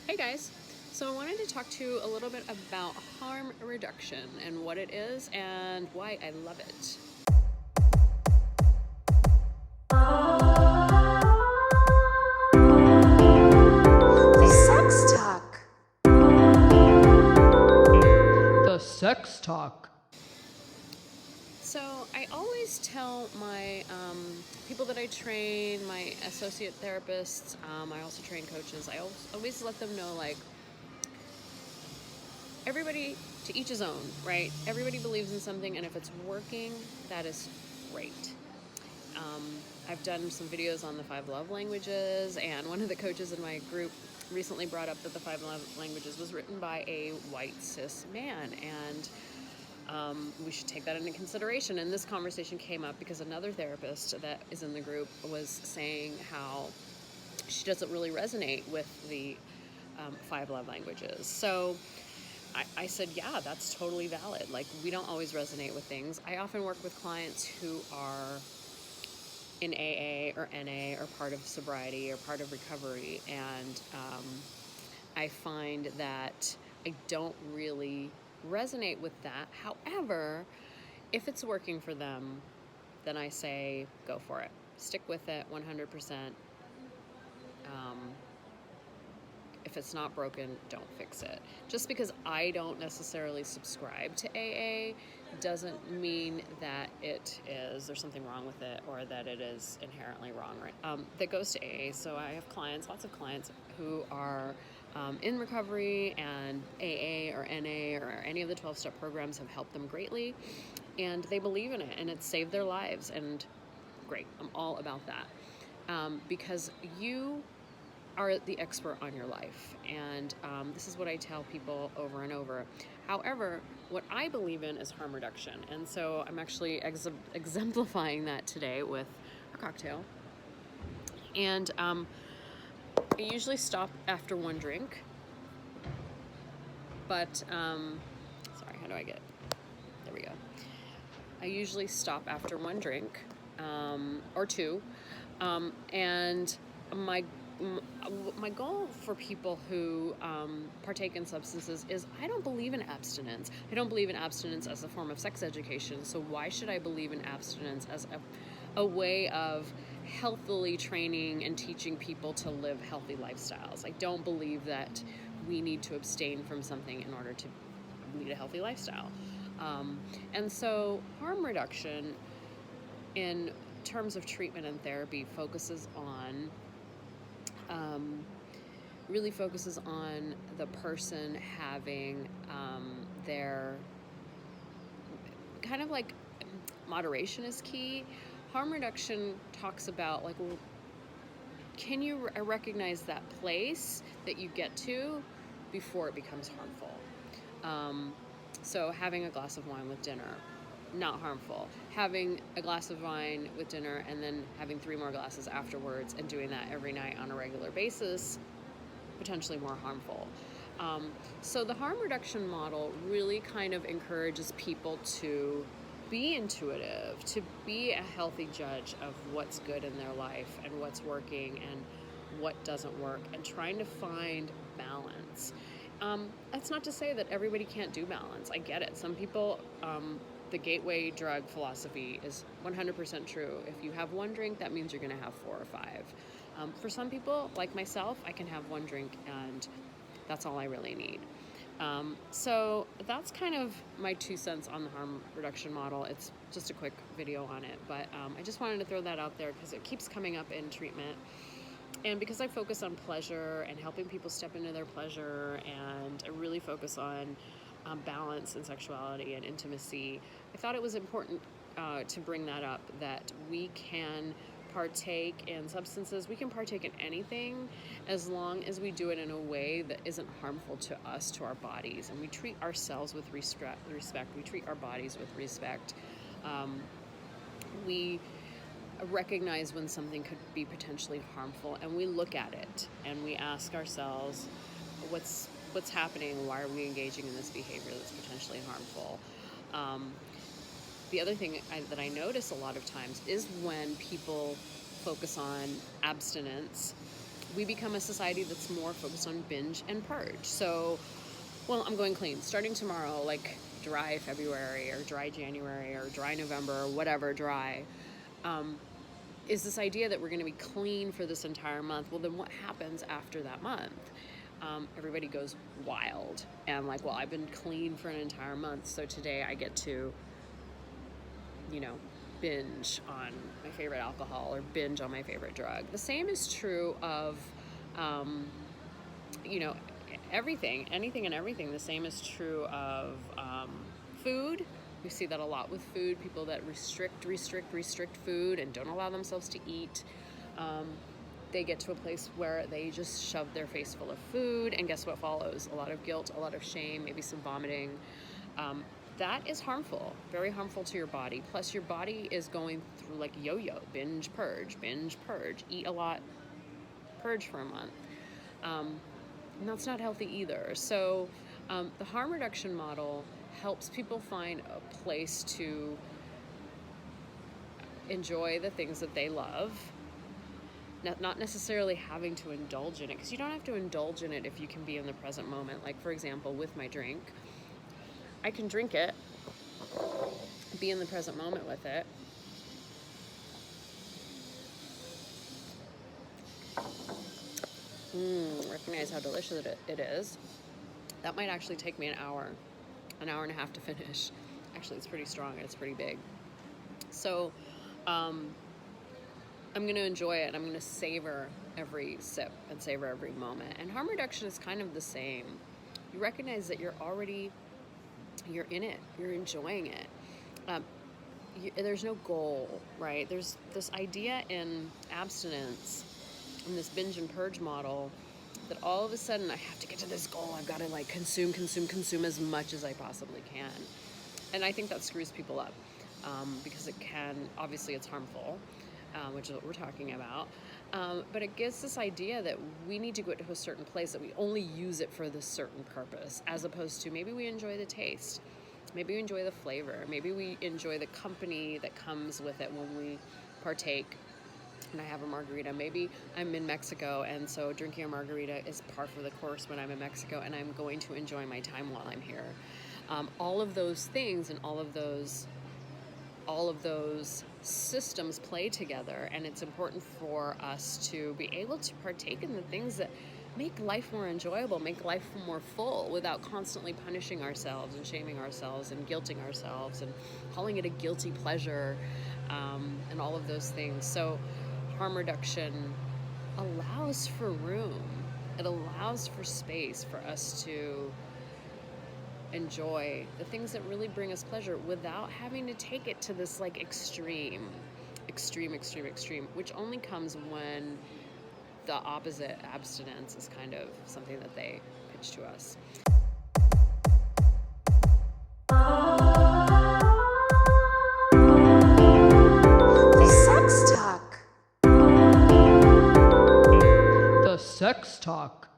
Hey guys, so I wanted to talk to you a little bit about harm reduction and what it is and why I love it. The Sex Talk. The Sex Talk. So I always tell my people that I train, my associate therapists, I also train coaches, I always let them know, like, everybody to each his own, right? Everybody believes in something, and if it's working, that is great. I've done some videos on the 5 love languages, and one of the coaches in my group recently brought up that the 5 love languages was written by a white cis man, and we should take that into consideration. And this conversation came up because another therapist that is in the group was saying how she doesn't really resonate with the 5 love languages. So I said, yeah, that's totally valid. Like, we don't always resonate with things. I often work with clients who are in AA or NA or part of sobriety or part of recovery, and I find that I don't really resonate with that. However, if it's working for them, then I say go for it. Stick with it 100%. If it's not broken, don't fix it. Just because I don't necessarily subscribe to AA doesn't mean that there's something wrong with it, or that it is inherently wrong, right? That goes to AA. So I have clients, lots of clients who are in recovery, and AA or NA or any of the 12-step programs have helped them greatly, and they believe in it, and it's saved their lives, and great. I'm all about that, because you are the expert on your life, and this is what I tell people over and over. However, what I believe in is harm reduction, and so I'm actually exemplifying that today with a cocktail. And I usually stop after one drink, but sorry, how do I get, there we go. I usually stop after one drink or two, and my goal for people who partake in substances is, I don't believe in abstinence. I don't believe in abstinence as a form of sex education, so why should I believe in abstinence as a way of healthily training and teaching people to live healthy lifestyles? I don't believe that we need to abstain from something in order to lead a healthy lifestyle. And so harm reduction in terms of treatment and therapy really focuses on the person having their kind of like, moderation is key. Harm reduction talks about, like, well, can you recognize that place that you get to before it becomes harmful? So having a glass of wine with dinner, not harmful. Having a glass of wine with dinner and then having 3 more glasses afterwards, and doing that every night on a regular basis, potentially more harmful. So the harm reduction model really kind of encourages people to be intuitive, to be a healthy judge of what's good in their life and what's working and what doesn't work, and trying to find balance. That's not to say that everybody can't do balance. I get it. Some people, the gateway drug philosophy is 100% true. If you have 1 drink, that means you're going to have 4 or 5. For some people, like myself, I can have 1 drink and that's all I really need. So that's kind of my 2 cents on the harm reduction model. It's just a quick video on it, but I just wanted to throw that out there because it keeps coming up in treatment. And because I focus on pleasure and helping people step into their pleasure, and I really focus on balance and sexuality and intimacy, I thought it was important to bring that up, that we can partake in substances, we can partake in anything, as long as we do it in a way that isn't harmful to us, to our bodies, and we treat ourselves with respect, we treat our bodies with respect. We recognize when something could be potentially harmful, and we look at it and we ask ourselves, what's happening? Why are we engaging in this behavior that's potentially harmful? The other thing that I notice a lot of times is when people focus on abstinence, we become a society that's more focused on binge and purge. So, well, I'm going clean. Starting tomorrow, like dry February or dry January or dry November or whatever dry, is this idea that we're going to be clean for this entire month. Well, then what happens after that month? Everybody goes wild and like, well, I've been clean for an entire month, so today I get to, binge on my favorite alcohol or binge on my favorite drug. The same is true of, everything, anything and everything. The same is true of food. We see that a lot with food. People that restrict food and don't allow themselves to eat. They get to a place where they just shove their face full of food, and guess what follows? A lot of guilt, a lot of shame, maybe some vomiting. That is harmful, very harmful to your body. Plus, your body is going through like yo-yo, binge, purge, eat a lot, purge for a month. And that's not healthy either. So the harm reduction model helps people find a place to enjoy the things that they love, not necessarily having to indulge in it, because you don't have to indulge in it if you can be in the present moment. Like, for example, with my drink, I can drink it, be in the present moment with it, recognize how delicious it is. That might actually take me an hour and a half to finish. Actually, it's pretty strong and it's pretty big. So I'm going to enjoy it, and I'm going to savor every sip and savor every moment. And harm reduction is kind of the same. You recognize that you're in it, you're enjoying it. There's no goal, right? There's this idea in abstinence, in this binge and purge model, that all of a sudden I have to get to this goal. I've got to like consume as much as I possibly can. And I think that screws people up, because it can, obviously it's harmful, which is what we're talking about. But it gives this idea that we need to go to a certain place, that we only use it for this certain purpose, as opposed to maybe we enjoy the taste, maybe we enjoy the flavor, maybe we enjoy the company that comes with it when we partake and I have a margarita. Maybe I'm in Mexico, and so drinking a margarita is par for the course when I'm in Mexico, and I'm going to enjoy my time while I'm here. All of those things and all of those systems play together, and it's important for us to be able to partake in the things that make life more enjoyable, make life more full, without constantly punishing ourselves and shaming ourselves and guilting ourselves and calling it a guilty pleasure, and all of those things. So harm reduction allows for room. It allows for space for us to enjoy the things that really bring us pleasure without having to take it to this like extreme, which only comes when the opposite, abstinence, is kind of something that they pitch to us. The Sex Talk.